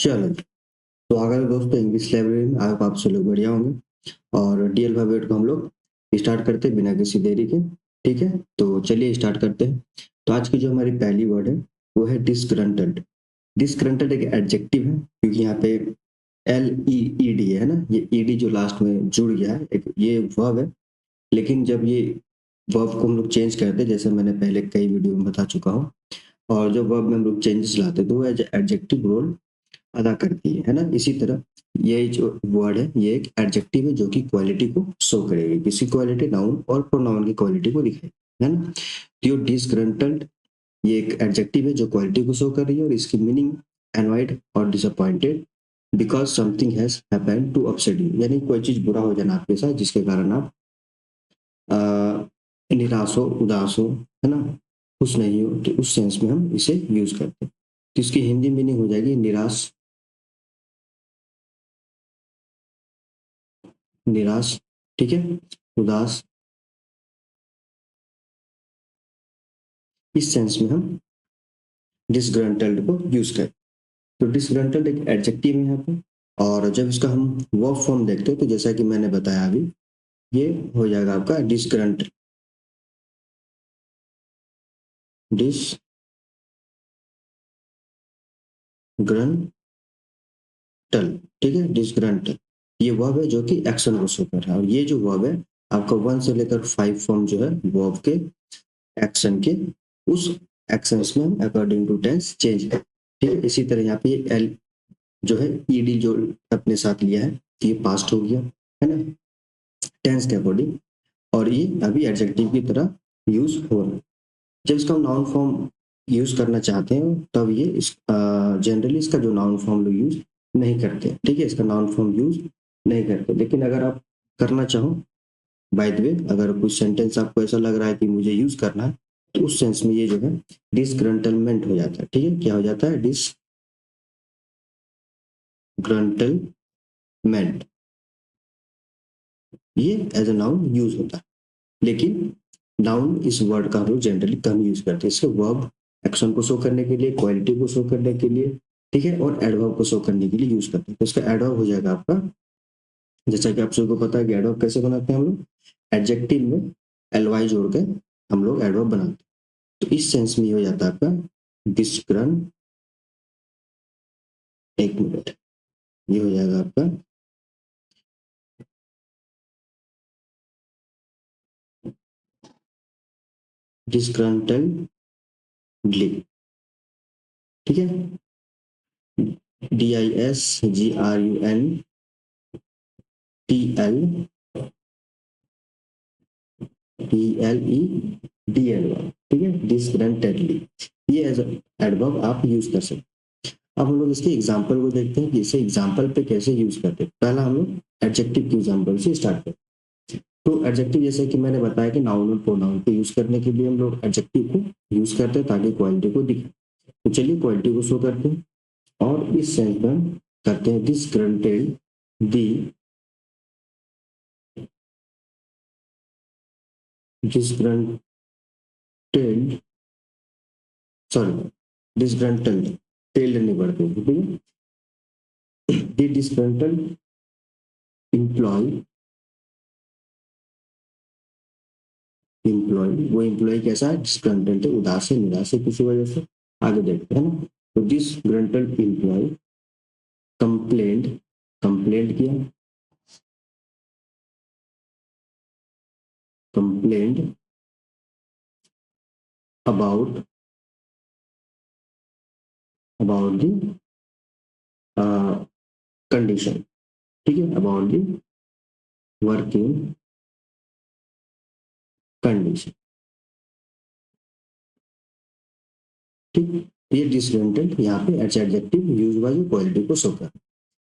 चलो जी। तो अगर दोस्तों इंग्लिश लाइब्रेरी में आप सब लोग बढ़िया होंगे और डीएल अल्फाबेट को हम लोग स्टार्ट करते हैं बिना किसी देरी के। ठीक है, तो चलिए स्टार्ट करते हैं। तो आज की जो हमारी पहली वर्ड है वो है डिसग्रंटल्ड। डिसग्रंटल्ड एक एडजेक्टिव है क्योंकि यहाँ पे एल ई ई डी है ना, ये ई डी जो लास्ट में जुड़ गया है, एक ये वर्ब है। लेकिन जब ये वर्ब को हम लोग चेंज करते हैं, जैसे मैंने पहले कई वीडियो में बता चुका हूँ, और जब वर्ब में हम लोग चेंजेस लाते हैं तो वो एज एडजेक्टिव रोल अदा करती है ना। इसी तरह ये जो वर्ड है ये एक एडजेक्टिव है जो कि क्वालिटी को शो करेगी, किसी क्वालिटी नाउन और प्रोनाउन की क्वालिटी को दिखाएगी, है ना। तो डिसग्रंटल्ड ये एक एडजेक्टिव है जो क्वालिटी को शो कर रही है और इसकी मीनिंग एनॉयड और disappointed because something has happened to upset you, यानी कोई चीज बुरा हो जाना आपके साथ जिसके कारण आप निराश हो, उदास हो, है ना, खुश नहीं हो, तो उस सेंस में हम इसे यूज करते हैं। तो इसकी हिंदी मीनिंग हो जाएगी निराश, निराश, ठीक है, उदास, इस सेंस में हम डिसग्रंटल्ड को यूज करें। तो डिसग्रंटल्ड एक एडजेक्टिव है यहाँ पे, और जब इसका हम वर्ब फॉर्म देखते हैं तो जैसा कि मैंने बताया अभी, ये हो जाएगा आपका डिसग्रंटल। ठीक है, डिसग्रंटल ये वर्ब है जो कि एक्शन को शो कर रहा है, और ये जो वर्ब है आपका 1 से लेकर 5 फॉर्म जो है वर्ब के एक्शन के, उस एक्शंस में अकॉर्डिंग टू टेंस चेंज है। ठीक है, इसी तरह यहाँ पे एल जो है ईडी जो अपने साथ लिया है, ये पास्ट हो गया, है ना, टेंस के अकॉर्डिंग, और ये अभी एडजेक्टिव की तरह यूज हो रहा है। जब इसका हम नाउन फॉर्म यूज करना चाहते हैं तब ये इस जनरली इसका जो नाउन फॉर्म लोग यूज नहीं करते। ठीक है, इसका नाउन फॉर्म यूज नहीं करते, लेकिन अगर आप करना चाहो, बाय द वे, अगर कुछ सेंटेंस आपको ऐसा लग रहा है कि मुझे यूज करना है, तो उस सेंस में ये जो है डिसग्रंटलमेंट हो जाता है। ठीक है, क्या हो जाता है? डिसग्रंटलमेंट, ये एज अ नाउन यूज होता है। लेकिन नाउन इस वर्ड का हम लोग जनरली कम यूज करते हैं, इसके वर्ब एक्शन को शो करने के लिए, क्वालिटी को शो करने के लिए, ठीक है, और एडवर्ब को शो करने के लिए यूज करते हैं। तो इसका एडवर्ब हो जाएगा आपका, जैसा कि आप सबको पता है कि एडवर्ब कैसे बनाते हैं हम लोग, एडजेक्टिव में एल वाई जोड़ के हम लोग एडवर्ब बनाते हैं। तो इस सेंस में ये हो जाता है आपका डिस्क्रन, एक मिनट, ये हो जाएगा आपका डिस्ग्रंटल्डली। ठीक है, DISGRUNTLEDLY, ठीक है, डिस्ग्रंटल्डली, ये एज एडवर्ब आप यूज कर सकते हैं। अब हम लोग इसके एग्जाम्पल को देखते हैं कि इसे एग्जाम्पल पे कैसे यूज करते हैं। पहला हम लोग एडजेक्टिव के एग्जाम्पल से स्टार्ट करते हैं। तो एडजेक्टिव जैसे कि मैंने बताया कि नाउन और प्रोनाउन को यूज करने के लिए हम लोग एडजेक्टिव को यूज करते हैं ताकि क्वालिटी को दिखे। तो चलिए क्वालिटी को शो करते हैं, और इस सेंस में हम करते हैं डिसग्रंटेड, दी डिसग्रंटेड, सॉरी, डिसग्रंटल्ड, टेल्ड नहीं पढ़ते, ठीक है, दी डिसग्रंटल्ड एम्प्लॉय, एम्प्लॉय वो एम्प्लॉय कैसा है? डिसग्रंटल्ड है, उदास है, निराश है किसी वजह से। आगे देखते हैं ना, तो डिसग्रंटल्ड एम्प्लॉय कंप्लेंट, कंप्लेंट किया, complaint about, about the condition, ठीक है, अबाउट दी वर्किंग कंडीशन। ठीक, ये डिसग्रंटल्ड यहाँ पे एच एडजेक्टिव यूज हुआ जो क्वालिटी को शो कर।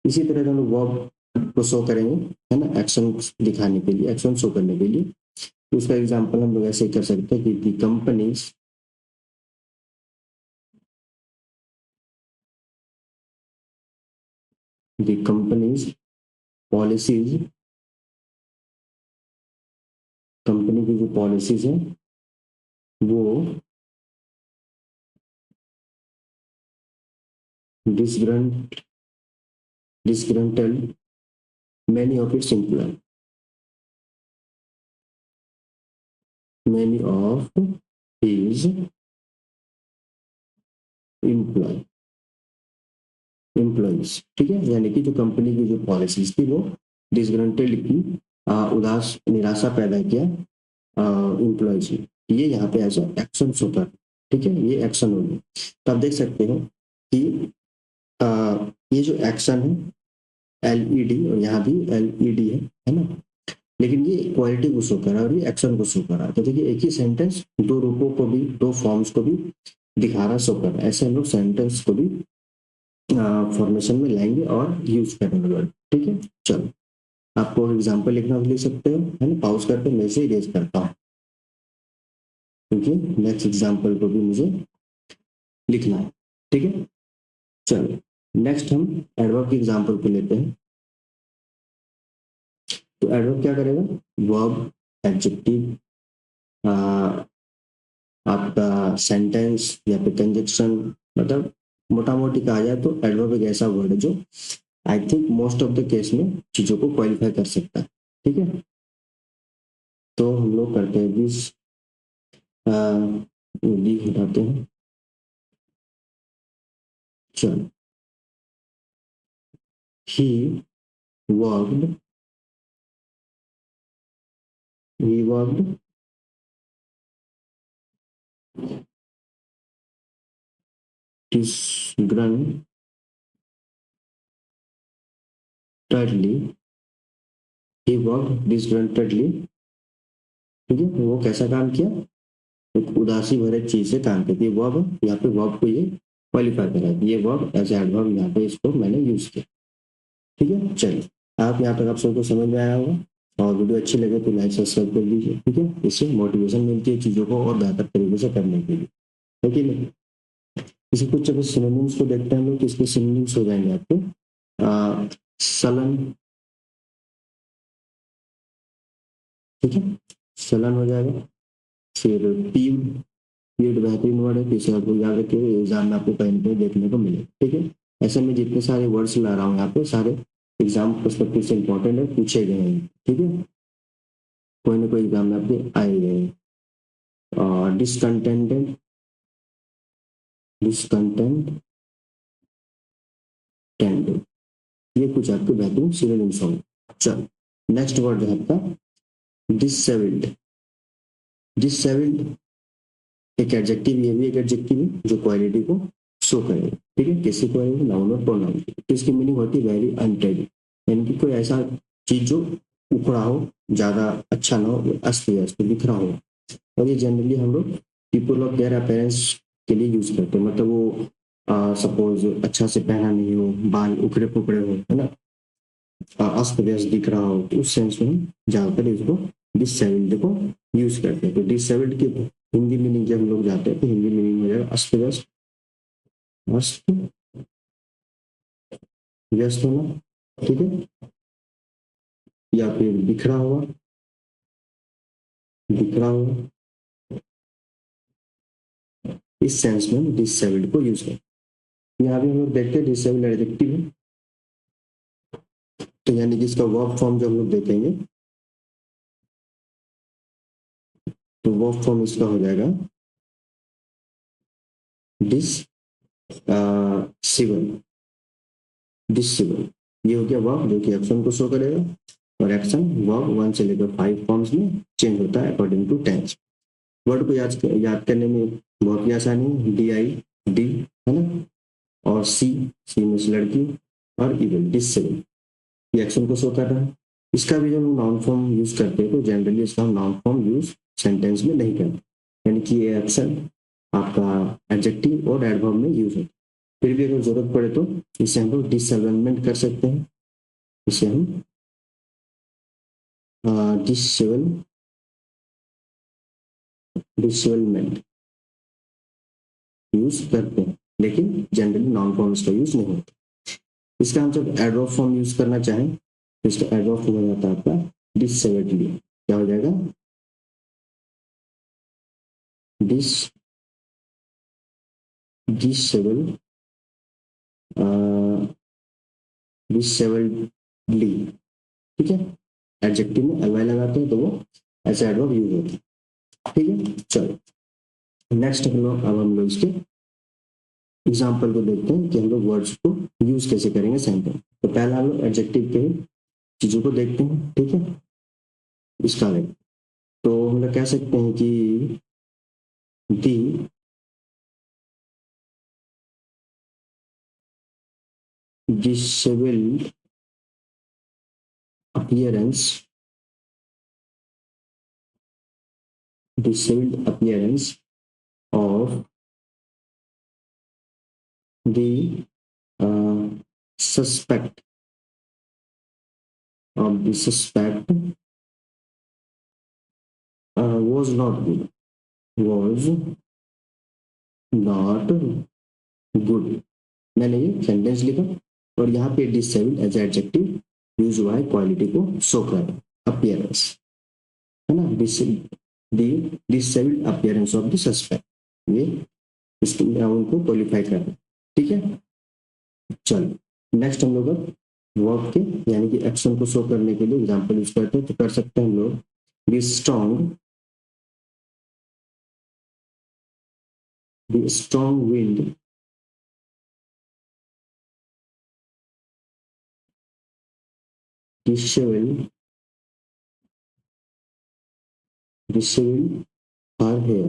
इसी तरह से हम लोग वर्ब को शो करेंगे, है ना, एक्शन दिखाने के लिए, एक्शन शो करने के लिए। तो उसका एग्जांपल हम लोग ऐसे कर सकते हैं कि दी कंपनीज, दी कंपनीज पॉलिसीज, कंपनी की जो पॉलिसीज है वो डिसग्रंट disgruntled many of its employees. Many of his employees, ठीक है, यानी कि जो कंपनी की जो पॉलिसीज थी वो डिसग्रंटेड की, उदास निराशा पैदा किया एम्प्लॉयज ने। ये यहाँ पे ऐसा एक्शन होता है, ठीक है, ये एक्शन हो गया। तो आप देख सकते हो कि ये जो एक्शन है एलईडी, और यहाँ भी एलईडी है ना, लेकिन ये क्वालिटी को शो कर रहा है और ये एक्शन को शो कर रहा है। तो देखिए एक ही सेंटेंस दो रूपों को भी, दो फॉर्म्स को भी दिखा रहा, शो कर रहा है। ऐसे हम लोग सेंटेंस को भी फॉर्मेशन में लाएंगे और यूज करेंगे वर्ड, ठीक है। चलो, आपको एग्जाम्पल लिखना भी लिख सकते हो, है ना, पॉज करके मैं से इरेज करता हूँ, क्योंकि नेक्स्ट एग्जाम्पल को भी मुझे लिखना है, ठीक है। चलो, नेक्स्ट हम एडवर्ब की एग्जाम्पल को लेते हैं। तो एडवर्ब क्या करेगा, वर्ब, एडजेक्टिव, आपका सेंटेंस या फिर कंजक्शन, मतलब मोटा मोटी कहा जाए तो एडवर्ब एक ऐसा वर्ड है जो I think most of the case में चीजों को क्वालिफाई कर सकता है, ठीक है। तो हम लोग करते हैं दिस, डी हटाते हैं। चलो, he worked, he worked disgruntledly, he worked disgruntledly, ठीक है। वो कैसा काम किया, एक उदासी भरे चीज से काम करती है। वर्ब, यहाँ पे वर्ब को ये क्वालिफाई करा, ये वर्ब एज एडवर्ब यहाँ पे इसको मैंने यूज किया, ठीक है। चलिए, आप यहाँ तक आप सबको समझ में आया होगा, और वीडियो अच्छी लगे तो लाइक सब्सक्राइब कर दीजिए, ठीक है। इससे मोटिवेशन मिलती है चीजों को और बेहतर तरीके से करने के लिए, है कि नहीं। इसी कुछ जब सिनोनिम्स को देखते हैं हम लोग, तो इसके सिनोनिम्स हो जाएंगे आपके सलन, ठीक है, सलन हो जाएगा। फिर पीव्ड, पीव्ड बेहतरीन वर्ड है, इसे आपको याद रखिए, एग्जाम में आपको कहीं ना कहीं देखने को मिले, ठीक है। ऐसे में जितने सारे वर्ड्स ला रहा हूँ यहाँ पे, सारे एग्जाम पर्सपेक्टिव से इंपॉर्टेंट है, पूछे गए हैं, ठीक है, कोई ना कोई एग्जाम में आपके आए गए हैं। और डिसकंटेंटेड, डिसकंटेंटेड, ये कुछ आपके बेहतरीन सिनोनिम्स होंगे। चलो, नेक्स्ट वर्ड है आपका डिसेबल्ड। डिसेबल्ड एक एडजेक्टिव, ये भी एक एडजेक्टिव है जो क्वालिटी को शो करेगा, ठीक है, किसी क्वालिटी, नाउन और प्रोनाउन की। तो इसकी मीनिंग होती है वेरी अनटेडी, यानी कि कोई ऐसा चीज जो उखड़ा हो, ज्यादा अच्छा ना हो, अस्त व्यस्त बिखरा हो। और ये जनरली हम लोग पीपल ऑफ देयर अपीयरेंस के लिए यूज करते हैं, मतलब वो सपोज अच्छा से पहना नहीं हो, बाल उखड़े पुखड़े हो, है ना, अस्त व्यस्त दिख रहा हो, तो उस सेंस में हम ज्यादातर इसको डिसेबल्ड को यूज करते हैं। तो डिसेबल्ड की हिंदी मीनिंग जब हम लोग जाते हैं तो हिंदी मीनिंग हो जाएगा अस्त व्यस्त, अस्त व्यस्त होना, ठीक है, या फिर बिखरा हुआ, बिखरा हुआ, इस सेंस में डिसेबल्ड को यूज करते हैं। यहाँ भी हम लोग देखते हैं डिसेबल्ड एडजेक्टिव है, तो यानी कि इसका वर्ब फॉर्म जो हम लोग देखेंगे, तो वर्ब फॉर्म इसका हो जाएगा डिस सिबल, डिसेबल। ये हो गया वर्ब जो कि एक्शन को शो करेगा, और एक्शन वर्ब 1 से लेकर 5 फॉर्म्स में चेंज होता है अकॉर्डिंग टू टेंस। वर्ड को याद करने में बहुत ही आसानी है, डी आई डी, है ना, और सी, सी में लड़की, और इवल, डिसेबल, ये एक्शन को शो कर रहा है। इसका भी जब हम नाउन फॉर्म यूज करते हैं तो जनरली इसका हम नाउन फॉर्म यूज सेंटेंस में नहीं करते, यानी कि ये एक्शन आपका एडजेक्टिव और एडवर्ब में यूज होता है। फिर भी अगर जरूरत पड़े तो इसे हम लोग डिसेबलमेंट कर सकते हैं, इसे हम डिसेबल, डिसेबलमेंट यूज करते हैं, लेकिन जनरली नाउन फॉर्म इसका यूज नहीं होता। इसका हम जब एडवर्ब फॉर्म यूज करना चाहें तो इसका एडवर्ब फॉर्म हो जाता है आपका डिसेबल्डली, क्या हो जाएगा, डिस, डिसेबल डिसेबल्डली, ठीक है। एडजेक्टिव में एल वाई लगाते हैं तो वो ऐसा एडवर्ब यूज होता है, ठीक है। चलो नेक्स्ट हम लोग इसके एग्जाम्पल को देखते हैं कि हम लोग वर्ड्स को यूज कैसे करेंगे सेंटेंस। तो पहला हम लोग एडजेक्टिव के चीजों को देखते हैं, ठीक है। इसका लें तो हम लोग कह सकते हैं कि दी disabled appearance disabled appearance of the suspect was not good, was not good। मैंने ये सेंटेंस लिखा और यहाँ पे डिसेबल्ड एज एडजेक्टिव यूज हुआ है क्वालिटी को शो कर, अपीयरेंस है ना, disabled appearance of the suspect, ये इसको उनको क्वालिफाई कर रहा है, ठीक है। चलो नेक्स्ट हम लोग वर्ब के यानी कि एक्शन को शो करने के लिए एग्जांपल यूज करते हैं। तो कर सकते हैं हम लोग the strong wind disheveled her hair,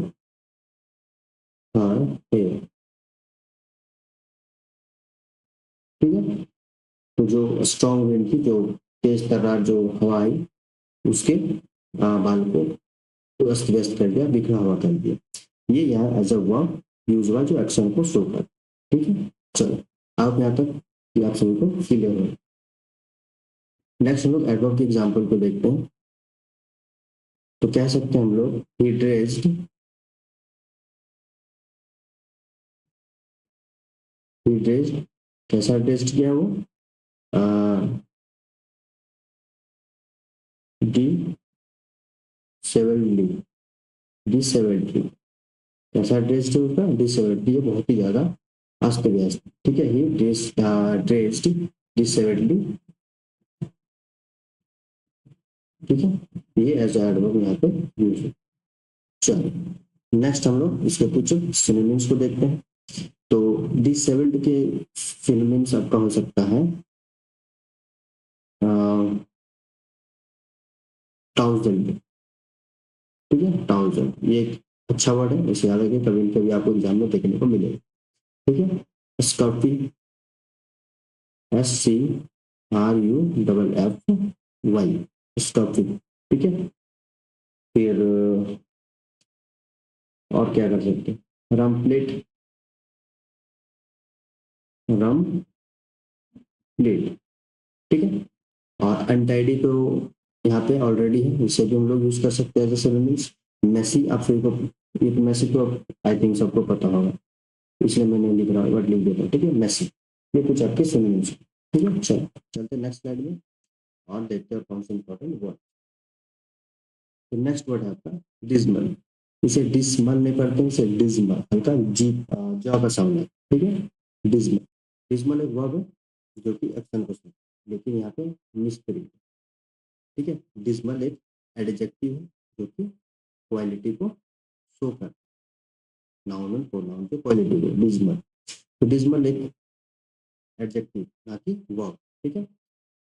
ठीक है। तो जो स्ट्रॉन्ग विंड की जो तेज तर्रार जो हवा आई उसके बाल को अस्त व्यस्त कर दिया, बिखरा हुआ कर दिया। ये यहाँ एज अ वर्ब यूज हुआ जो एक्शन को शो कर, ठीक है। चलो आप यहाँ तक कि आप सभी को क्लियर हो। नेक्स्ट हम लोग एडवर्ब के एग्जांपल को देखते हैं। तो कह सकते हैं हम लोग ही ड्रेस्ड, कैसा ड्रेस्ड किया वो, डी सेवनली, कैसा ड्रेस्ड होगा, डिसेबल्ड, ये बहुत ही ज्यादा अस्त व्यस्त, ठीक है। ही ड्रेस्ड डिसेबल्डली, ठीक है। ये एज एडवर्ब यहाँ पे यूज है। चलो नेक्स्ट हम लोग इसके कुछ सिनोनिम्स को देखते हैं। तो डिसेबल्ड के सिनोनिम्स आपका हो सकता है थाउजेंड, ठीक है। थाउजेंड ये एक अच्छा वर्ड है, इसे याद रखिए, कभी कभी आपको एग्जाम में देखने को मिलेगा, ठीक है। स्कर्फी, SCRUFFY, स्कर्फी, ठीक है। फिर और क्या कर सकते हैं, रम प्लेट, ठीक है। और अनटाइडी तो यहाँ पे ऑलरेडी है, इसे भी हम लोग यूज कर सकते हैं जैसे मीन्स। मेसी आप सभी को, ये तो मेसी तो आई थिंक सबको पता होगा, इसलिए मैंने लिख रहा वर्ड लिख दिया, ठीक है, मेसी। ये कुछ आपके सिनोनिम्स, ठीक है। चलो चलते नेक्स्ट स्लाइड में और देखते हैं कौन से इंपॉर्टेंट वर्ड। तो नेक्स्ट वर्ड है आपका डिजमल। इसे डिसमल नहीं पढ़ते, इसे डिजमल, हल्का जी जॉ का साउंड है, ठीक है। डिजमल, डिजमल एक वर्ब है जो कि एक्शन को सुन, लेकिन यहाँ पे मिस्त्री, ठीक है। डिसमल एक एडजेक्टिव है जो कि क्वालिटी को शो कर, नाउन और प्रोनाउन के क्वालिटी को डिसमल। तो डिसमल एक एडजेक्टिव ना कि वर्ब, ठीक है।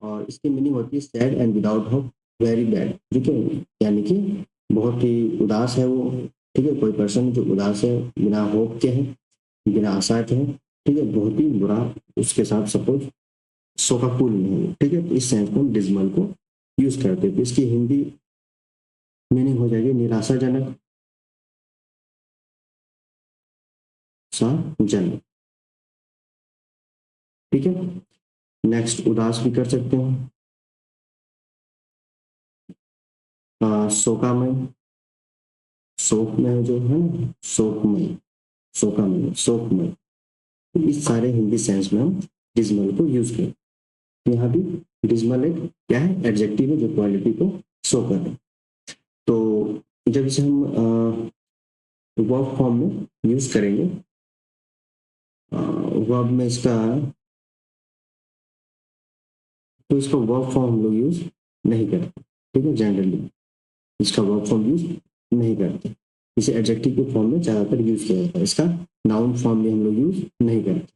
और इसकी मीनिंग होती है sad and without hope, very bad, ठीक है। यानी कि बहुत ही उदास है वो, ठीक है। कोई पर्सन जो उदास है, बिना होप के है, बिना आशा के है, ठीक है, बहुत ही बुरा उसके साथ सपोज शोकाकुल नहीं है, ठीक है। तो इस सेंस में डिसमल को यूज करते हैं। तो इसकी हिंदी मीनिंग हो जाएगी निराशाजनक, सा जनक, ठीक है। नेक्स्ट उदास भी कर सकते हैं, शोकामय, शोक में जो है ना, शोकमय, शोकामय, शोकमय। तो इस सारे हिंदी सेंस में हम डिसमल को यूज करें। यहाँ भी डिसमल एक क्या है, एडजेक्टिव है जो क्वालिटी को शो कर रहे हैं। तो जब इसे हम वर्ब फॉर्म में यूज करेंगे, वर्ब में इसका तो इसका वर्ब फॉर्म हम लोग यूज नहीं करते, ठीक है। जनरली इसका वर्ब फॉर्म यूज नहीं करते, इसे एडजेक्टिव के फॉर्म में ज्यादातर यूज किया जाता है। इसका नाउन फॉर्म में हम लोग यूज नहीं करते,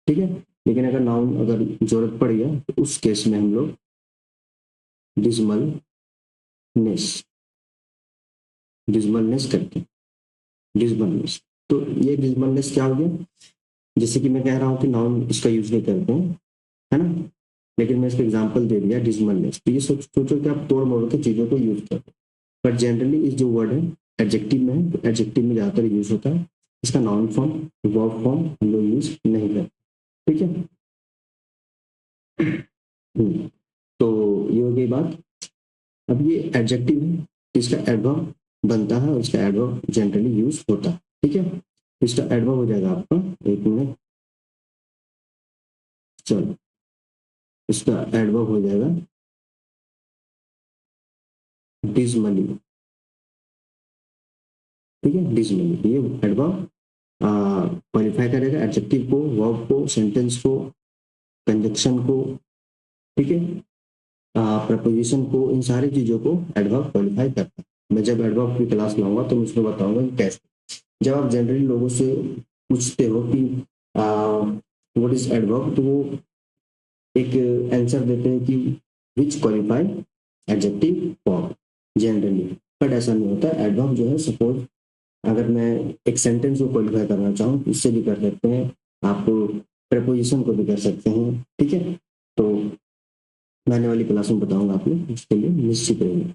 ठीक है। लेकिन अगर नाउन अगर जरूरत पड़ गया तो उस केस में हम लोग डिजमलनेस डिजमलनेस करते हैं, डिजमलनेस। तो ये डिजमलनेस क्या हो गया, जैसे कि मैं कह रहा हूँ कि नाउन इसका यूज नहीं करते हैं, है ना, लेकिन मैं इसका एग्जांपल दे दिया डिजमलनेस। तो ये सोचो कि आप तोड़ मोड़ के चीजों को यूज करते हैं, बट जनरली इस जो वर्ड है एडजेक्टिव में है, तो एडजेक्टिव में ज्यादातर यूज होता है। इसका नाउन फॉर्म वर्ब फॉर्म हम लोग यूज नहीं करते, ठीक है। तो ये हो गई बात। अब ये एडजेक्टिव है, इसका एडवर्ब बनता है और इसका एडवर्ब जनरली यूज होता है, ठीक है। इसका एडवर्ब हो जाएगा आपका, एक मिनट, चलो, इसका एडवर्ब हो जाएगा डिजमली, ठीक है। डिजमली ये एडवर्ब क्वालिफाई करेगा एडजेक्टिव को, वर्ब को, सेंटेंस को, कंजक्शन को, ठीक है, प्रपोजिशन को, इन सारी चीजों को एडवर्ब क्वालिफाई करता है। मैं जब एडवर्ब की क्लास लाऊंगा तो मैं उसमें बताऊंगा कि कैसे। जब आप जनरली लोगों से पूछते हो कि व्हाट इज एडवर्ब, तो वो एक आंसर देते हैं कि which qualify adjective form generally, but ऐसा नहीं होता। एडवर्ब जो है, सपोज अगर मैं एक सेंटेंस को क्वालिफाई करना चाहूँ तो इससे भी कर सकते हैं, आप प्रपोजिशन को भी कर सकते हैं, ठीक है। तो मैं आने वाली क्लास में बताऊंगा आपको, उसके लिए निश्चित रहिए।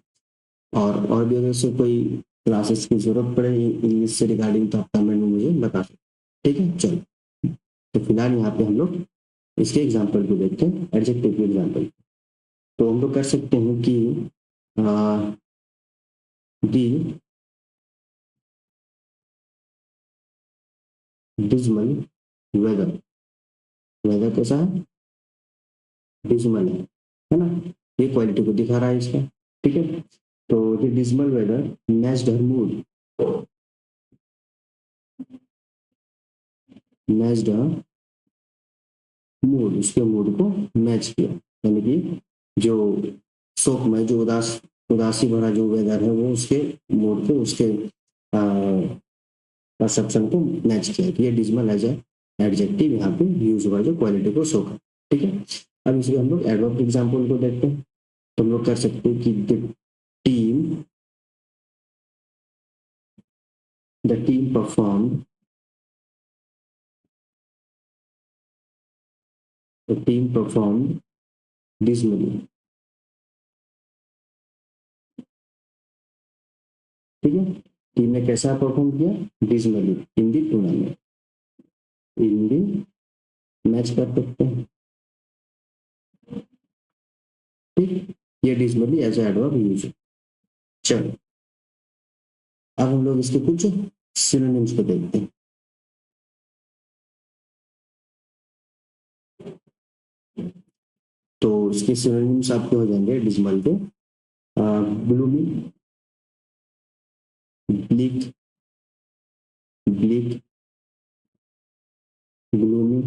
और भी अगर से कोई क्लासेस की जरूरत पड़े इंग्लिश से रिगार्डिंग, तो आप कमेंट में मुझे बता सकते, ठीक है। चलो, तो फिलहाल यहाँ पे हम लोग इसके एग्जाम्पल को देखते हैं, एडजेक्टिव के एग्जाम्पल। तो हम लोग कर सकते हैं कि दी डिजमल वेदर, वेदर कैसा है, डिजमल है ना, ये क्वालिटी को दिखा रहा है इसका, ठीक है। तो ये डिजमल वेदर मैच्ड हर मूड, मैच्ड मूड, उसके मूड को मैच किया, यानी कि जो शोकमय, जो उदासी भरा जो वेदर है, वो उसके मूड को, उसके परसेप्शन को मैच किया। तो ये डिजमल एज एडजेक्टिव यहाँ पे यूज हुआ जो क्वालिटी को शो कर, ठीक है। अब इसमें हम लोग एडवर्ब के एग्जाम्पल को देखते हैं। तो हम लोग कर सकते हैं कि team the team perform, the team perform dismally, ठीक है। टीम ने कैसा परफॉर्म किया, डिजमली इन दी टूर्नामेंट, इन दी मैच कर सकते हैं, ठीक। ये डिजमली एज एडवर्ब यूज है। चलो, अब हम लोग इसके कुछ सिनोनिम्स को देखते हैं। तो इसके सिनोनिम्स आपके हो जाएंगे डिजमल के, ब्लूमी, ब्लिक, ब्लिक, ग्लूमी,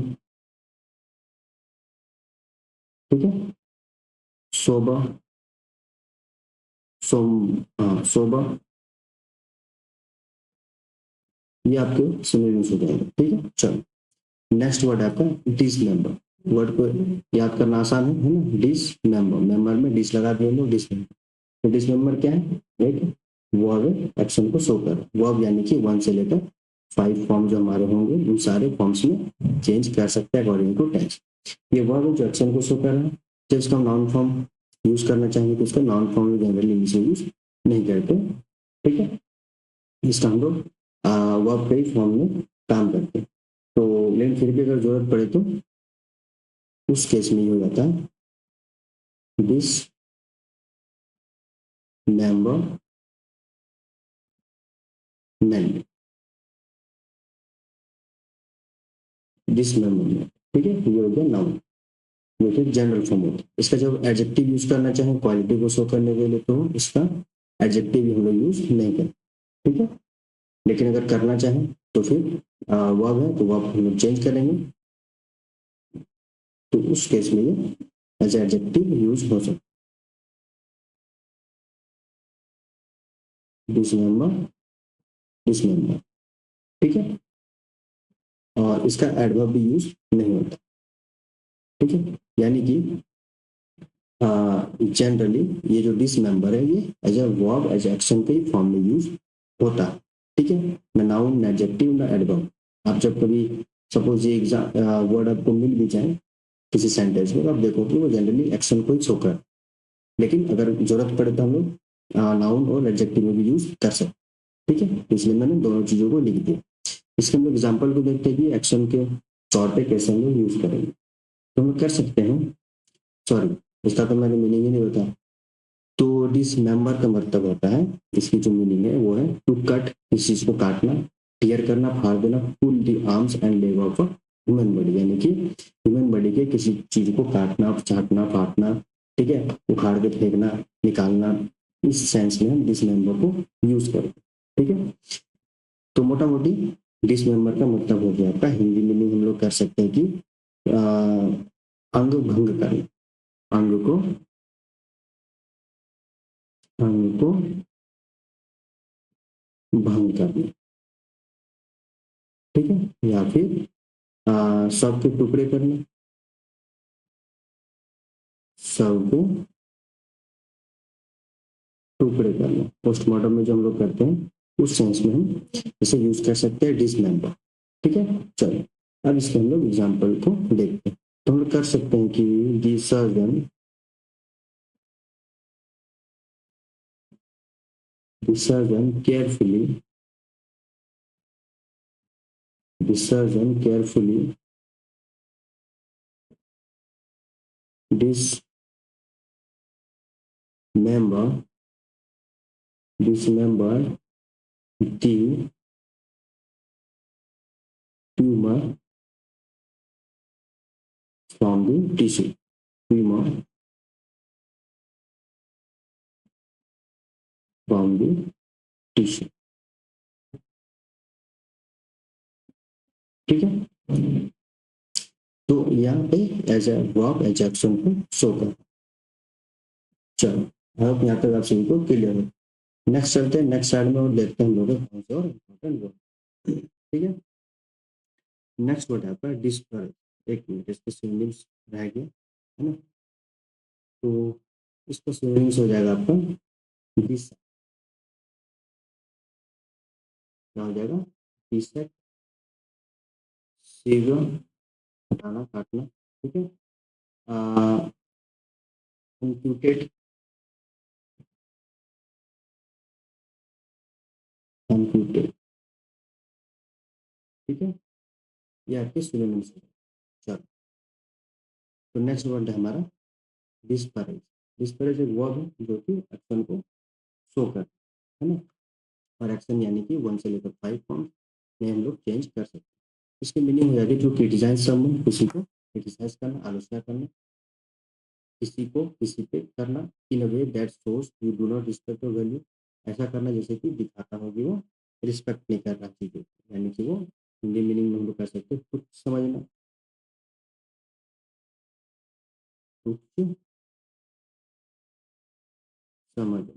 ठीक है, सोबर, सोबर, ये आपके सिनोनिम्स हो जाएंगे, ठीक है। चलो, नेक्स्ट वर्ड है आपका डिसमेंबर। वर्ड को याद करना आसान है ना, डिसमेंबर, मेंबर में डिस लगा दिए लोग, डिसमेंबर। तो डिसमेंबर क्या है, एक वर्ब एक्शन को शो कर, वर्ब यानी कि 1 से लेकर 5 फॉर्म जो हमारे होंगे उन सारे फॉर्म्स में चेंज कर सकते हैं अकॉर्डिंग टू टेंस। ये वर्ब जो एक्शन को शो कर रहा है, जब इसका नाउन फॉर्म यूज करना चाहिए तो उसका नाउन फॉर्म जनरली इंग्लिश में यूज नहीं करते, ठीक है। इसका हम लोग वर्ब के फॉर्म में काम करते हैं। तो लेकिन फिर भी अगर जरूरत पड़े तो उस केस में ये हो जाता है this member meant, this member, ठीक है। ये हो गया नाउन, जो कि जनरल फॉर्म होता है। इसका जब एडजेक्टिव यूज करना चाहें क्वालिटी को शो करने के लिए, तो इसका एडजेक्टिव भी हम लोग यूज नहीं करते, ठीक है। लेकिन अगर करना चाहें तो फिर वर्ब है तो वर्ब हम लोग चेंज करेंगे, तो उस केस में ये एज एडजेक्टिव यूज हो सकता है। डिसमेंबर, डिसमेंबर, ठीक है। और इसका एडवर्ब भी यूज नहीं होता, ठीक है। यानी कि जनरली ये जो डिसमेंबर है ये as a verb as action के फॉर्म में यूज होता है, ठीक है। न नाउन, न एडजेक्टिव, न एडवर्ब। आप जब कभी सपोज ये एग्जाम वर्ड आपको मिल भी जाए किसी सेंटेंस में, तो आप देखो कि वो जनरली एक्शन को ही शो कर, लेकिन अगर जरूरत पड़े तो हम लोग नाउन और एडजेक्टिव में भी यूज कर सकते, ठीक है। इसलिए मैंने दोनों चीजों को लिख दिया। इसके हम लोग एग्जाम्पल को देखते हैं कि एक्शन के तौर पे कैसे हम लोग यूज करेंगे। तो हम लोग कर सकते हैं, सॉरी इसका तो मैंने मीनिंग ही नहीं बताया। तो डिसमेंबर का मतलब होता है, इसकी जो मीनिंग है वो है टू कट, किसी चीज को काटना, टीयर करना, फाड़ देना, pull the arms and leg of a human body, यानी कि ह्यूमन बॉडी के किसी चीज को काटना, चाटना, फाटना, ठीक है, उखाड़ के फेंकना, निकालना, इस सेंस में हम डिसमेंबर को यूज करते हैं, ठीक है। तो मोटा मोटी डिसमेंबर का मतलब हो गया आपका, हिंदी मीनिंग हम लोग कर सकते हैं कि अंग भंग करना, अंग को, अंग को भंग करना, ठीक है। या फिर शव के टुकड़े करना, शव के टुकड़े करना, पोस्टमार्टम में जो हम लोग करते हैं उस सेंस में हम इसे यूज कर सकते हैं डिसमेंबर, ठीक है। चलो अब इसके हम लोग एग्जाम्पल को देखते हैं। तो हम लोग कर सकते हैं कि the surgeon, the surgeon carefully, the surgeon carefully dismember, dismember the tumor from the tissue, tumor from the tissue, ठीक है। तो यहाँ पे as a verb as action को शो कर। चलो अब यहाँ तक आप सभी को क्लियर हो। नेक्स्ट चलते हैं, नेक्स्ट साइड में और देखते हैं हम लोग कौन से और इम्पोर्टेंट वर्ड, ठीक है। नेक्स्ट वर्ड है आपका डिस्करेज। एक मिनट, इसके सिनोनिम्स रह गए, है ना। तो इसका सिनोनिम्स हो जाएगा आपका डिस, क्या हो जाएगा, डिसेक्ट, सीव, हटाना, काटना, ठीक है। कंप्यूटेड, कंप्यूटेड, ठीक है। ये आपके सिनोनिम्स है। चलो तो नेक्स्ट वर्ड है हमारा डिस्परेज। डिस्परेज एक वर्ड है जो कि एक्शन को शो करता है ना। और एक्शन यानी कि 1 से लेकर 5 फॉर्म में हम लोग चेंज कर सकते हैं। इसकी मीनिंग हो जाती है टू क्रिटिसाइज समवन, किसी को क्रिटिसाइज करना, आलोचना करना, किसी को किसी पे करना, in a way that shows you do not respect your value, ऐसा करना जैसे कि दिखाता हो कि वो रिस्पेक्ट नहीं कर रहा चीज़ों को, यानी कि वो हिंदी मीनिंग में हम लोग कर सकते हैं कुछ समझना, कुछ समझना,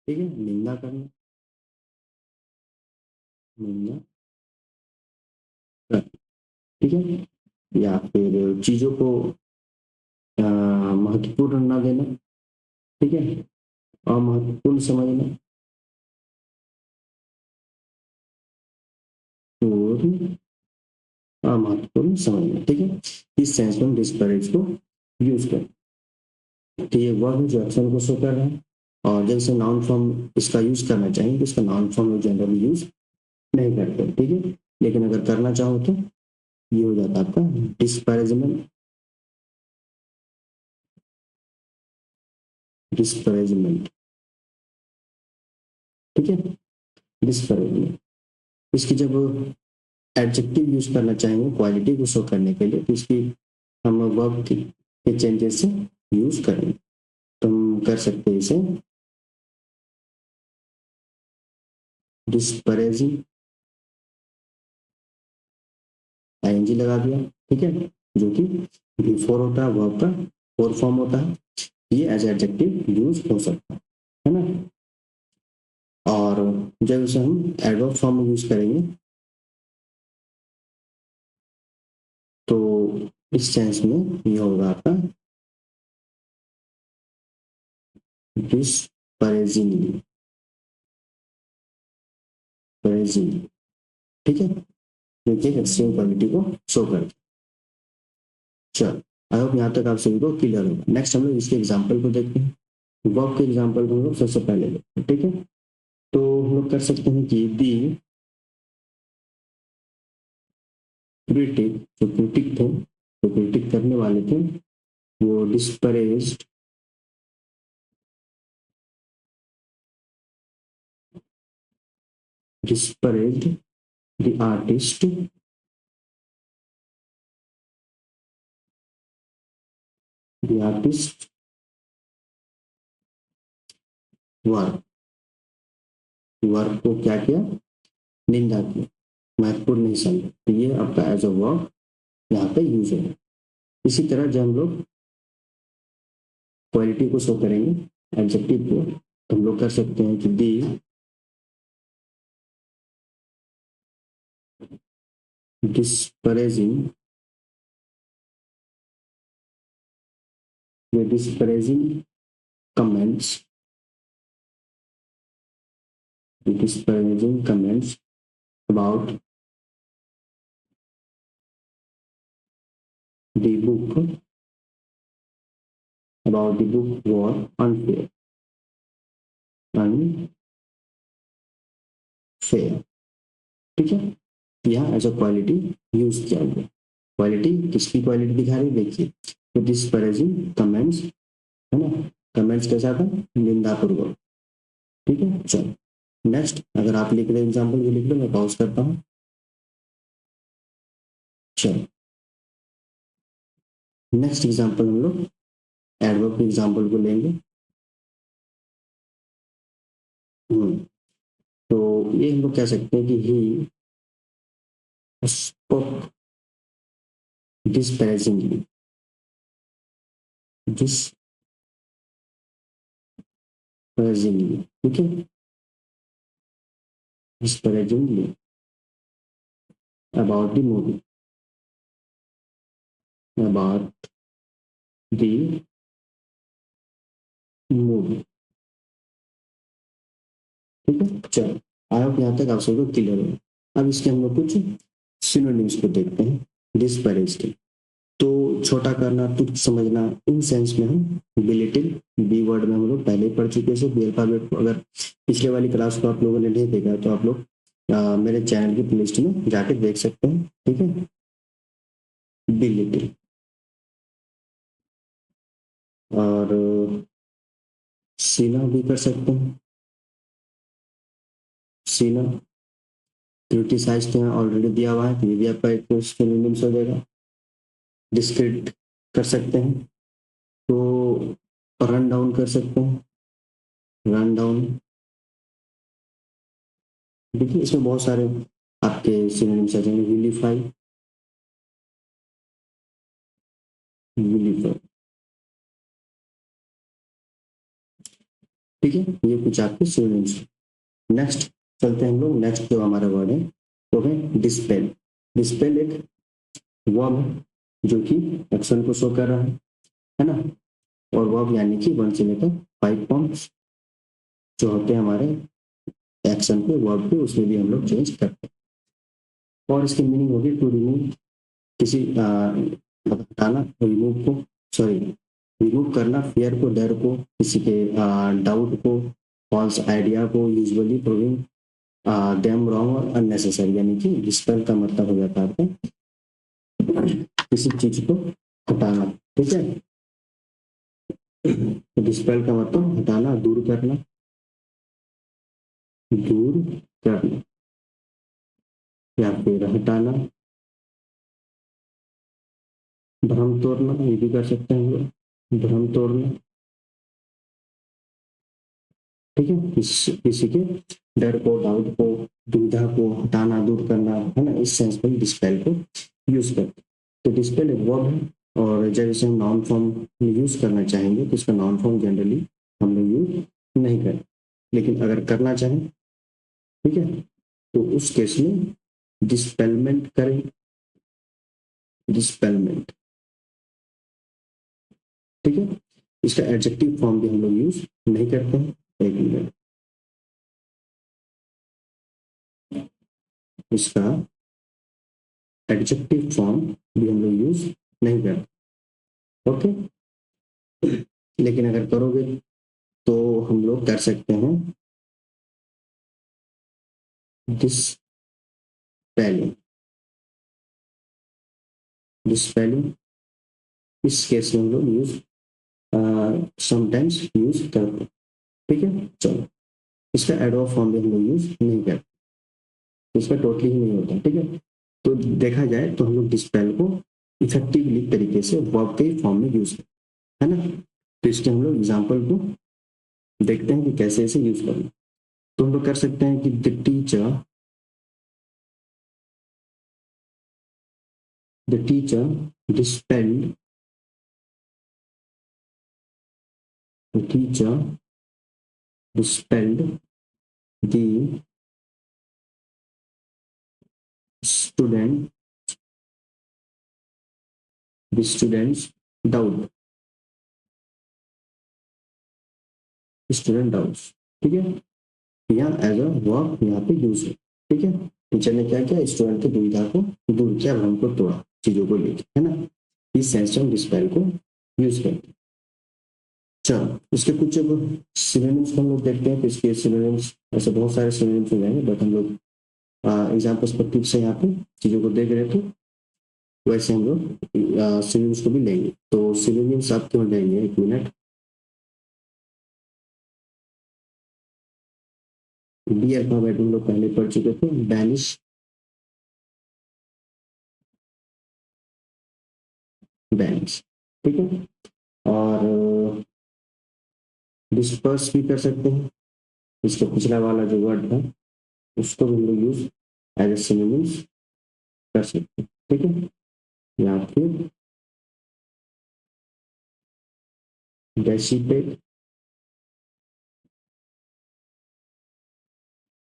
ठीक है। निंदा करना, निंदा करना, ठीक है। या फिर चीज़ों को महत्वपूर्ण ना देना, ठीक है, अमहत्वपूर्ण समझना और अमहत्वपूर्ण समझना, ठीक है। इस सेंस में हम डिस्पैरेज को यूज करें। तो ये वर्ब है जो एक्शन को शो कर रहा है, और जब से नाउन फॉर्म इसका यूज करना चाहिए तो इसका नाउन फॉर्म में जनरली यूज नहीं करते, ठीक है। लेकिन अगर करना चाहो तो ये हो जाता है आपका डिस्पैरेजमेंट, डिस्पैरेजमेंट, ठीक है, डिस्पैरेजमेंट। इसकी जब एडजेक्टिव यूज करना चाहेंगे क्वालिटी को शो करने के लिए, तो इसकी हम वर्ब के चेंजेस से यूज करेंगे। तो हम कर सकते हैं इसे डिस्परेजिंग, आईएनजी लगा दिया, ठीक है। जो कि बिफोर होता है, वर्ब का फोर फॉर्म होता है, ये एज एडजेक्टिव यूज हो सकता है ना। और जब इसे हम एडवर्ब फॉर्म में यूज करेंगे तो इस सेंस में ये होगा आपका डिस्परेजिंगली, परेजिंगली, ठीक है, क्योंकि एक्सट्रीम क्वालिटी को शो करते। चलो, आई होप यहाँ तक आप सभी को क्लियर होगा। नेक्स्ट हम लोग इसके एग्जाम्पल को देखते हैं। वर्ब के एग्जाम्पल को हम लोग सबसे पहले देखते हैं, ठीक है। तो हम लोग कर सकते हैं कि दी क्रिटिक, जो क्रिटिक थे, जो क्रिटिक करने वाले थे, वो डिस्परेज्ड disparaged the artist, the artist work, work को क्या किया, निंदा किया, महत्वपूर्ण नहीं समझा, तो ये आपका एज अ वर्क यहाँ पे यूज है। इसी तरह जब हम लोग क्वालिटी को शो करेंगे एडजेक्टिव को, तो हम लोग कर सकते हैं कि दी डिस्परेजिंग, the disparaging comments, the disparaging comments about the book, about the book were unfair, unfair, ठीक है। यहाँ एज अ क्वालिटी यूज किया हुआ। क्वालिटी किसकी क्वालिटी दिखा रही है, देखिए, तो डिस्परेजिंग कमेंट्स, है ना, कमेंट्स कैसा था, निंदापूर्वक, ठीक है। चलो नेक्स्ट, अगर आप लिख रहे एग्जाम्पल भी लिख लो, मैं पॉज करता हूँ। चलो नेक्स्ट एग्जाम्पल हम लोग एडवर्ब के एग्जाम्पल को लेंगे। तो ये हम लोग कह सकते हैं कि ही स्पोक डिस्परेजिंगली, डिस्परेजिंगली, ठीक है, disparagingly about the movie, about the movie, ठीक है। चलो, आई होप यहाँ तक आप सबको क्लियर हो। अब इसके हम लोग कुछ सिनोनिम्स को देखते हैं डिस्परेज के। तो छोटा करना, तुच्छ समझना, इन सेंस में हम बिलिटिल, बी वर्ड में हम लोग पहले ही पढ़ चुके हैं। बी अल्फाबेट को अगर पिछले वाली क्लास को आप लोगों ने नहीं देखा तो आप लोग मेरे चैनल की प्लेलिस्ट में जाके देख सकते हैं, ठीक है। बिलिटिल, और सीना भी कर सकते हैं, सीना, क्रिटिसाइज तो यहाँ ऑलरेडी दिया हुआ है, तो ये भी आपका एक सिनोनिम्स हो जाएगा। डिस्क्रेडिट कर सकते हैं, तो रन डाउन कर सकते हैं, रन डाउन, देखिए इसमें बहुत सारे आपके सिनोनिम्स आ जाएंगे। विलीफाई, विलीफाई, ठीक है, ये कुछ आपके सिनोनिम्स। नेक्स्ट चलते हैं हम लोग, नेक्स्ट जो हमारा वर्ड है वो है डिस्पेल। डिस्पेल एक वर्ब है जो कि एक्शन को शो कर रहा है ना। और वर्ब यानी कि 1 से लेकर 5 फॉर्म्स जो होते हैं हमारे एक्शन पे, वर्ब पे, उसमें भी हम लोग चेंज करते हैं। और इसकी मीनिंग होगी टू रिमूव, किसी हटाना, रिमूव को, सॉरी, रिमूव करना, फियर को, डर को, किसी के डाउट को, फॉल्स आइडिया को, यूजुअली प्रूविंग देम रॉन्ग और अननेसेसरी, यानी कि डिस्पेल का मतलब हो जाता है आपका किसी चीज को हटाना, ठीक है। तो डिस्पेल का मतलब हटाना, दूर करना, दूर करना, या फिर हटाना, भ्रम तोड़ना, ये भी कर सकते हैं हम लोग, भ्रम तोड़ना, ठीक है। किसी के डर को, डाउट को, दुविधा को हटाना, दूर करना, है ना, इस सेंस में डिस्पेल को यूज करते हैं। तो डिस्पेल एक वर्ब है, और जब इसे हम नाउन फॉर्म में यूज करना चाहेंगे तो इसका नाउन फॉर्म जनरली हम लोग यूज नहीं करें, लेकिन अगर करना चाहें, ठीक है, तो उस केस में डिस्पेलमेंट करें, डिस्पेलमेंट, ठीक है। इसका एडजेक्टिव फॉर्म भी हम लोग यूज नहीं करते हैं। एक मिनट, इसका एडजेक्टिव फॉर्म भी हम लोग यूज नहीं करते, ओके। लेकिन अगर करोगे तो हम लोग कर सकते हैं डिस्पेलिंग, डिस्पेलिंग इस केस में हम लोग यूज समटाइम्स यूज करते हैं, ठीक है। चलो, इसका एडवर्ब फॉर्म भी हम लोग यूज नहीं करते, इसका टोटली ही नहीं होता, ठीक है। तो देखा जाए तो हम लोग डिस्पेल को इफेक्टिवली तरीके से वर्ब के फॉर्म में यूज करते हैं, है ना। तो इसके हम लोग एग्जाम्पल को देखते हैं कि कैसे इसे यूज करना। तो हम लोग कर सकते हैं कि the teacher dispelled, the teacher dispelled the student, the student's doubt, student doubts, ठीक है। यहाँ एज अ वर्ब यहाँ पे यूज है, ठीक है। टीचर ने क्या किया, स्टूडेंट की दुविधा को दूर किया, भ्रम को तोड़ा चीजों को लेकर, है ना। इस सेंस में डिस्पेल को यूज करते हैं। चलो, इसके कुछ सिनोनिम्स हम लोग देखते हैं। तो इसके सिनोनिम्स ऐसे बहुत सारे सिनोनिम्स हो जाएंगे, बट हम लोग एग्जाम्पल्स पर टिप्स से यहाँ पे चीजों को देख रहे थे, वैसे हम लोग सिनोनिम्स को भी लेंगे। तो सिनोनिम्स आप क्यों लेंगे, एक मिनट। डी अल्फाबेट हम लोग पहले पढ़ चुके थे, बैनिश, बैनिश, ठीक है। और डिस्पर्स भी कर सकते हैं, इसके पिछला वाला जो वर्ड था उसको भी हम लोग यूज एज ए सिनोनिम्स कर सकते हैं, ठीक है। या फिर डेसिपेट,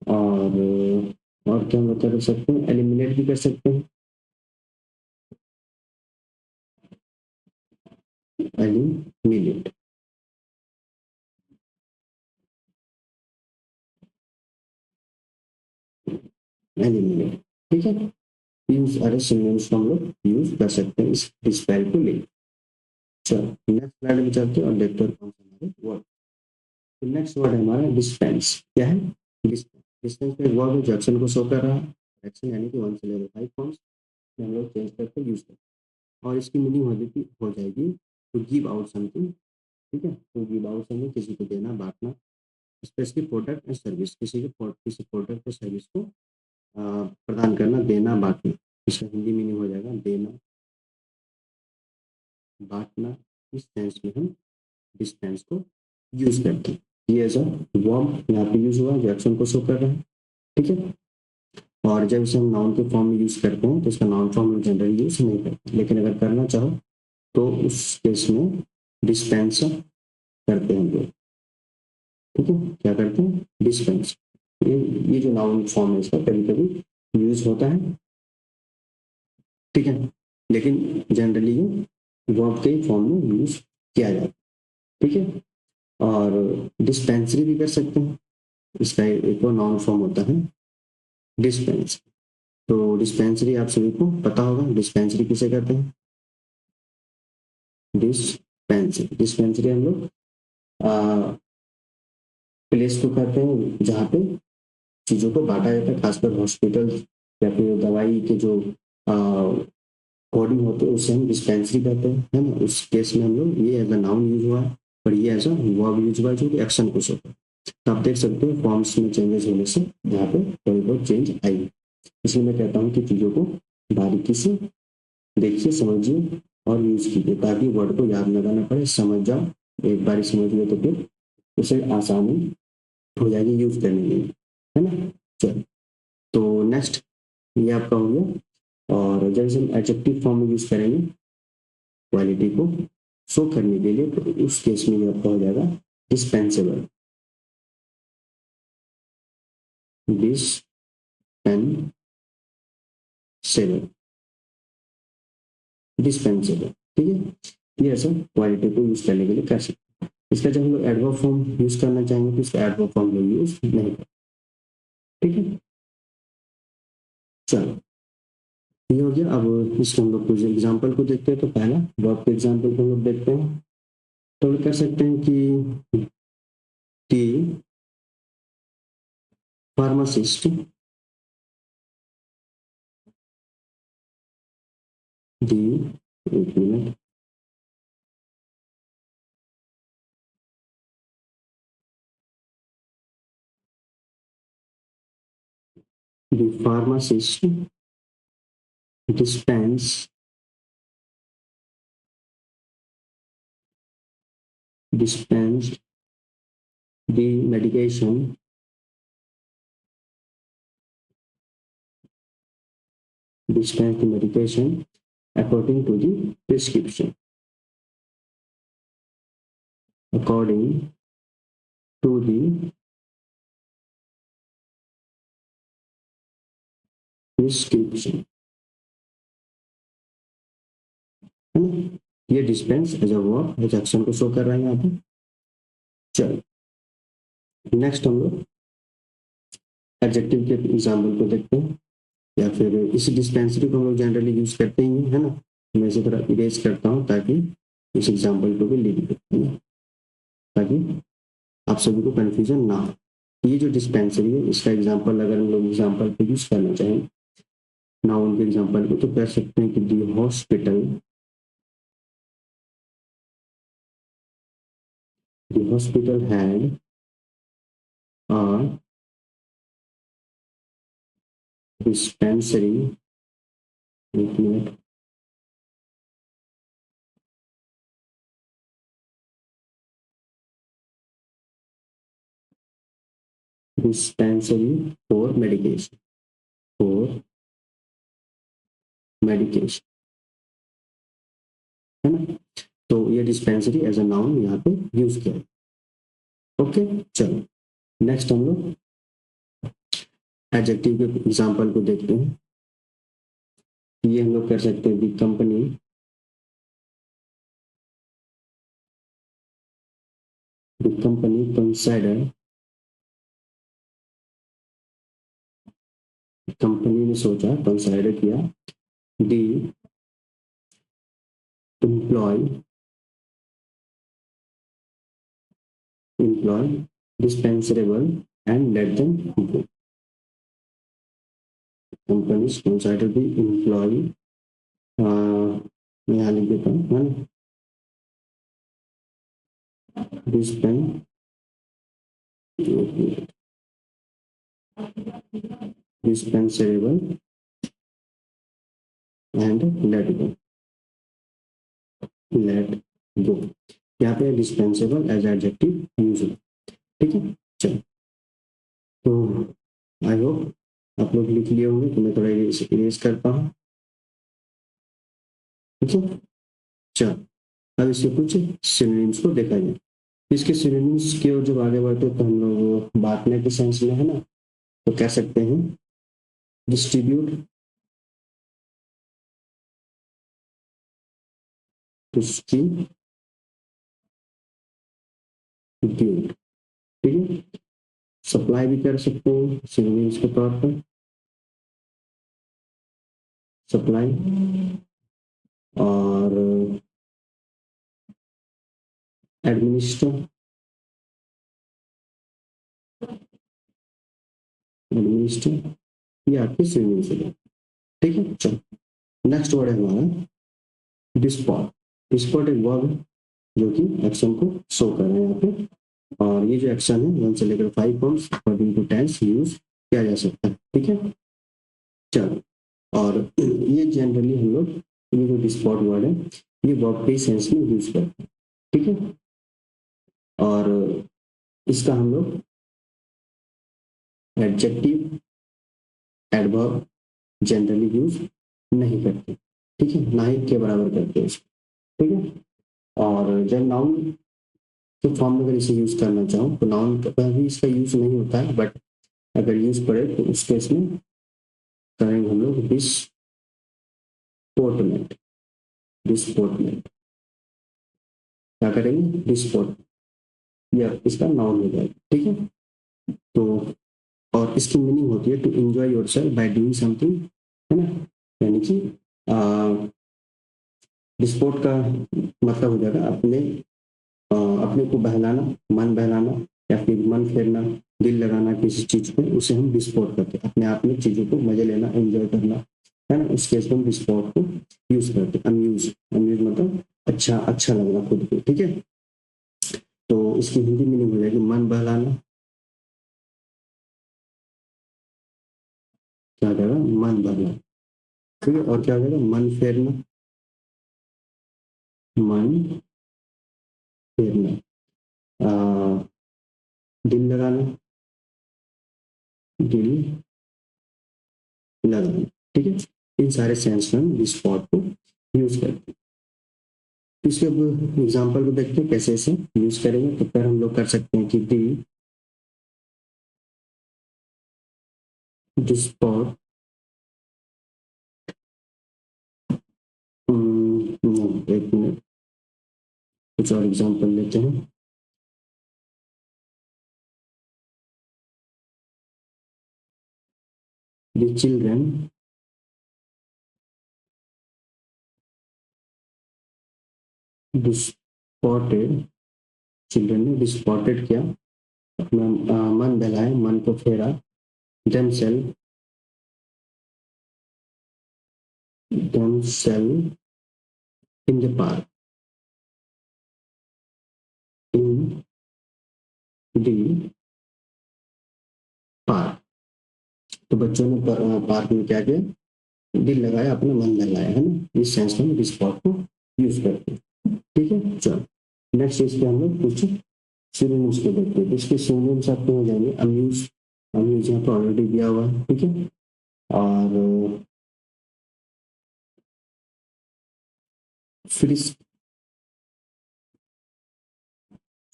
और क्या हम लोग कर सकते हैं, एलिमिनेट भी कर सकते हैं, एलिमिनेट, एलिमिनेट, ठीक है। यूज अरे सिनोनिम्स को हम लोग यूज कर सकते हैं इस डिस्पेल को लेकर। चलो नेक्स्ट स्लाइड में चलते हैं और देखते हैं कौन सा हमारे वर्ड। तो नेक्स्ट वर्ड है हमारा डिस्पेंस। क्या है, डिस्पेंस। डिस्पेंस में वर्ड है जो एक्शन को शो कर रहा है, एक्शन यानी कि 1 से लेकर 5 फॉर्म्स में हम लोग चेंज करके यूज करते हैं। और इसकी मीनिंग हो जाएगी टू गिव आउट समथिंग, ठीक है। टू गिव आउट समथिंग, किसी को देना, बांटना, स्पेशली प्रोडक्ट एंड सर्विस, किसी प्रोडक्ट या सर्विस को प्रदान करना, देना, बांटना। इसका हिंदी मीनिंग हो जाएगा देना, बांटना। इस सेंस में हम डिस्पेंस को यूज करते हैं। ये एज अ वर्ब यहाँ पे यूज हुआ जो एक्शन को शो कर रहा है, ठीक है। और जब इसे हम नाउन के फॉर्म में यूज करते हैं तो इसका नाउन फॉर्म हम जनरली यूज नहीं करते, लेकिन अगर करना चाहो तो उस केस में डिस्पेंस करते हैं हम लोग, ठीक है। क्या करते हैं, डिस्पेंस। ये जो नाउन फॉर्म है इसका कभी कभी यूज होता है, ठीक है, लेकिन जनरली ये वर्ब के फॉर्म में यूज किया जाता है, ठीक है। और डिस्पेंसरी भी कर सकते हैं, इसका एक और नाउन फॉर्म होता है डिस्पेंस। तो डिस्पेंसरी आप सभी को पता होगा, डिस्पेंसरी किसे कहते हैं, डिस्पेंसरी। डिस्पेंसरी हम लोग प्लेस को कहते हैं जहाँ पे चीजों को बांटा जाता है, खासकर हॉस्पिटल या फिर दवाई के जो कोडिंग होते हैं उसे हम डिस्पेंसरी कहते हैं, है ना। उस केस में हम लोग ये एज अ नाउन यूज हुआ है और ये एज अ वर्ब यूज हुआ है जो कि एक्शन को शो करता है। तो आप देख सकते हो फॉर्म्स में चेंजेस होने से यहाँ पे थोड़ी बहुत चेंज आई। इसलिए मैं कहता हूँ कि चीजों को बारीकी से देखिए, समझिए और यूज कीजिए, ताकि वर्ड को याद लगाना पड़े, समझ जाओ। एक बार समझ लो तो फिर उसे आसानी हो जाएगी यूज करने के लिए, है ना। चलो, तो नेक्स्ट ये आपका हो गया और जब हम एडजेक्टिव फॉर्म में यूज करेंगे क्वालिटी को शो करने के लिए, तो उस केस में ये आपका हो जाएगा डिस्पेंसेबल। डिस्पेंसेबल, डिस्पेंसेबल, ठीक है। ये ऐसा क्वालिटी को यूज करने के लिए कर सकते हैं। इसका जब हम लोग एडवर्ब फॉर्म यूज करना चाहेंगे तो इसका एडवर्ब फॉर्म लोग यूज नहीं करते, ठीक है। चलो, ये हो गया। अब इसको हम लोग कुछ एग्जाम्पल को देखते हैं। तो पहला वर्ब के एग्जाम्पल को हम लोग देखते हैं। तो हम कह सकते हैं कि फार्मासिस्ट, दी, एक minute, the pharmacist dispense dispensed the medication dispensed the medication according to the prescription, according to the prescription, है ना। ये dispense as a verb as action को शो कर रहा है यहाँ पे। चलो, नेक्स्ट हम लोग एडजेक्टिव के एग्जाम्पल को देखते हैं, या फिर इस डिस्पेंसरी को हम लोग जनरली यूज करते ही हैं, है ना। मैं इसे थोड़ा इरेज करता हूँ ताकि इस एग्जाम्पल को भी लिख दें, ताकि आप सभी को कंफ्यूजन ना हो। ये जो डिस्पेंसरी है, इसका एग्जाम्पल अगर हम लोग एग्जाम्पल पे यूज करना चाहें नाउन के एग्जाम्पल को, तो कह सकते हैं कि the hospital, the hospital had a dispensary, एक मिनट, dispensary for medication, for medication, है ना। तो ये डिस्पेंसरी एज अ नाउन यहाँ पे यूज किया। ओके, चलो नेक्स्ट हम लोग एडजेक्टिव के एग्जाम्पल को देखते हैं। ये हम लोग कर सकते हैं the company, the company consider, company ने सोचा, कंसाइडर किया, दी employ dispensable and let them go. Companies consider the employee, मैं यहाँ लिख देता हूँ, है ना, dispensable and let go, let go। यहाँ पे डिस्पेंसेबल एज एडजेक्टिव यूज हो, ठीक है। चलो, तो आई होप आप लोग लिख लिए होंगे, तो मैं थोड़ा इरेज करता हूँ, ठीक है। चलो, अब इसके कुछ सिनोनिम्स को देखा जाए। इसके सिनोनिम्स की ओर जब आगे बढ़ते तो हम लोग बांटने के सेंस में, है ना, तो कह सकते हैं डिस्ट्रीब्यूट, डिस्ट्रीब्यूट, ठीक है। सप्लाई भी कर सकते हैं सिनोनिम्स के तौर पर, सप्लाई, और एडमिनिस्टर, एडमिनिस्टर, ये आपके सिनोनिम्स है, ठीक है। चलो, नेक्स्ट वर्ड है हमारा डिस्पॉट। डिस्पॉट एक वर्ब है जो कि एक्शन को शो कर रहे हैं यहाँ पे, और ये जो एक्शन है 1 से लेकर 5 forms according to tense use किया जा सकता है, ठीक है। चलो, और ये जनरली हम लोग ये जो डिस्पॉट वर्ड है ये वर्ब के सेंस में यूज करते हैं, ठीक है। और इसका हम लोग एडजेक्टिव, एडवर्ब जनरली यूज नहीं करते, ठीक है, ना ही के बराबर करते हैं इसको, ठीक है। और जब नाउन के फॉर्म में अगर इसे यूज करना चाहूँ तो नाउन का भी इसका यूज नहीं होता है, बट अगर यूज पड़े तो उस केस में करेंगे हम लोग डिस्पोर्टमेंट। डिस्पोर्टमेंट क्या करेंगे, डिस्पोर्ट, या इसका नाउन हो जाएगा, ठीक है। तो और इसकी मीनिंग होती है to enjoy yourself by doing something, है ना। यानी कि डिस्पोर्ट का मतलब हो जाएगा अपने को बहलाना, मन बहलाना, या फिर मन फेरना, दिल लगाना किसी चीज पे, उसे हम डिस्पोर्ट करते हैं। अपने आप में चीजों को मजे लेना, एंजॉय करना, है ना। उस केस में हम डिस्पोर्ट को यूज करते हैं। अम्यूज, अम्यूज मतलब अच्छा अच्छा लगना खुद को, ठीक है। तो इसकी हिंदी मीनिंग हो जाएगी मन बहलाना, क्या हो जाएगा, मन बहलाना, ठीक है। और क्या हो जाएगा, मन फेरना, मन फेरना, दिल लगाना, दिल लगाना, ठीक है। इन सारे सेंस में हम डिस्पोर्ट को यूज करते हैं। इसके अब एग्जाम्पल को देखते हैं कैसे इसे यूज करेंगे। तो फिर हम लोग कर सकते हैं कि दी डिस्पोर्ट, एक मिनट, कुछ और एग्जाम्पल लेते हैं। दी चिल्ड्रन डिस्पोर्टेड, चिल्ड्रन ने डिस्पोर्टेड किया, अपना मन बहलाया, मन को फेरा, themselves themselves in the park, in the park। तो बच्चों ने पार्क में क्या किया, दिल लगाया, अपना मन बहलाया, है ना। इस सेंस में डिस्पोर्ट को यूज करते हैं, ठीक है। चलो नेक्स्ट इस पे हम लोग कुछ सिनोनिम्स को देखते हैं। इसके सिनोनिम्स आपके हो जाएंगे अम्यूज, अम्यूज यहाँ पर ऑलरेडी दिया हुआ है, ठीक है। और फ्रिस्क,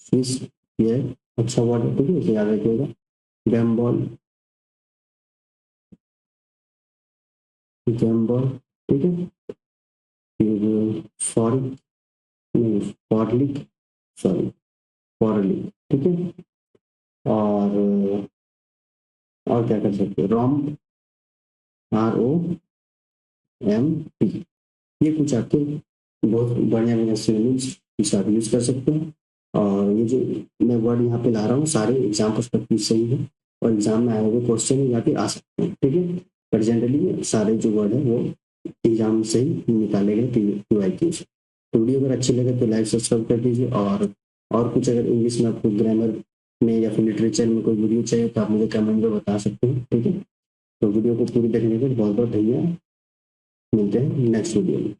फ्रिस्क ये अच्छा वर्ड है, ठीक है, इसे याद रखिएगा। गैम्बॉल, गैम्बॉल, ठीक है। फिर फॉरिक, नहीं फॉरलिक, सॉरी फॉरलिक, ठीक है। और क्या कर सकते हैं, रोम, ROMP, ये कुछ आपके बहुत बढ़िया बढ़िया सिनोनिम्स जिसे आप यूज कर सकते हैं। और ये जो मैं वर्ड यहाँ पे ला रहा हूँ सारे एग्जाम पर्सपेक्टिव से ही है, और एग्जाम में आए हुए क्वेश्चन यहाँ पे आ सकते हैं, ठीक है। पर जनरली सारे जो वर्ड है वो एग्जाम से ही निकाले गए PYQ से। तो वीडियो अगर अच्छी लगे तो लाइक सब्सक्राइब कर दीजिए। और कुछ अगर इंग्लिश में आपको ग्रामर में या फिर लिटरेचर में कोई वीडियो चाहिए तो आप मुझे कमेंट में बता सकते हैं, ठीक है। तो वीडियो को पूरी देखने के लिए बहुत बहुत धन्यवाद, मिलते हैं नेक्स्ट वीडियो में।